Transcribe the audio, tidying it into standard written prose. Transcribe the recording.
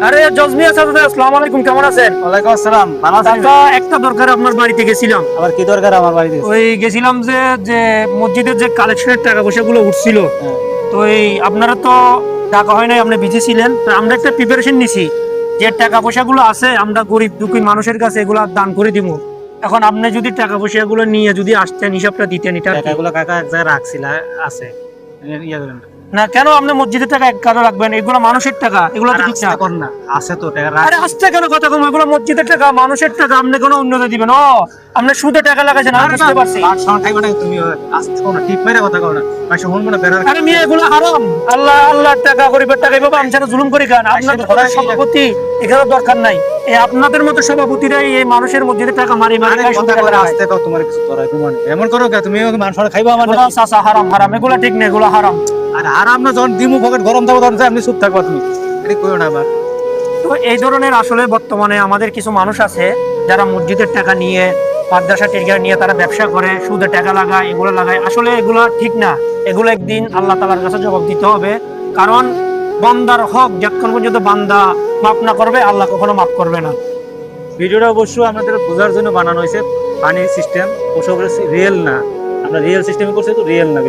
আরে জজমিয়া স্যার, আসসালামু আলাইকুম, কেমন আছেন? ওয়ালাইকুম আসসালাম। ভালো আছেন? দাদা, একটা দরকার আপনার বাড়িতে গেছিলাম। আবার কি দরকার আমার বাড়িতে? ওই গেছিলাম যে যে মসজিদের যে কালেকশনের টাকা পয়সাগুলো উঠছিল, হ্যাঁ। তো এই আপনারা তো টাকা হয় নাই, আপনি বিজি ছিলেন, তো আমরা একটা প্রিপারেশন নিছি যে টাকা পয়সাগুলো আছে আমরা গরিব দুঃখী মানুষের কাছে এগুলো দান করে দিব। এখন আপনি যদি টাকা পয়সাগুলো নিয়ে যদি আসতেন, হিসাবটা দিতেন। এটা টাকাগুলো কাকা এক জায়গায় রাখছিল, আছে। ইয়া করেন না। না, কেন আপনি মসজিদের টাকা এক কাজে রাখবেন? এগুলো মানুষের টাকা, এগুলো তো ঠিক না। কর না, আছে তো টাকা আরে আসতে কেন কথা কম, এগুলো মসজিদের টাকা, মানুষের টাকা, আপনি কোনো উন্নতি দিবেন? ও আপনি সুদে টাকা লাগাইছেন, আমি বুঝতে পারছি। তুমি আসতে কর না, ঠিক মেরে কথা কর না। মাসে হন মনে বেড়া। আরে মেয়ে, এগুলো হারাম। আল্লাহ আল্লাহর টাকা, গরিবের টাকা এভাবে আমি যেন জুলুম করি কেন? আপনাদের সভাপতি এখানে দরকার নাই। এই আপনাদের মতো সভাপতিরাই এই মানুষের মসজিদের টাকা মারি মারি খায়, সুদে টাকা খায়। আসতে কর, তোমার কিছু করাই তোমার এমন করো কে? তুমি মানুষ খাইবা আমার এগুলো চাচা হারাম হারাম, এগুলো ঠিক না, এগুলো হারাম। আর আরাম না, যখন দিমু পকেট গরম থাকবো তখন আপনি চুপ থাকবা। তুমি এটা কইও না আবার। তো এই ধরনের আসলে বর্তমানে আমাদের কিছু মানুষ আছে যারা মসজিদের টাকা নিয়ে, মাদ্রাসা টিকা নিয়ে তারা ব্যবসা করে, সুদে টাকা লাগায়, এগুলো লাগায়। আসলে এগুলো ঠিক না। এগুলো একদিন আল্লাহ তাআলার কাছে জবাব দিতে হবে। কারণ বান্দার হক যতক্ষণ পর্যন্ত বান্দা মাফ না করবে, আল্লাহ কখনো মাফ করবে না। ভিডিওটা অবশ্য আমাদের বোঝার জন্য বানানো হয়েছে। ফানি সিস্টেম ওসব রিয়েল না, আমরা রিয়েল সিস্টেমে করছি, তো রিয়েল না।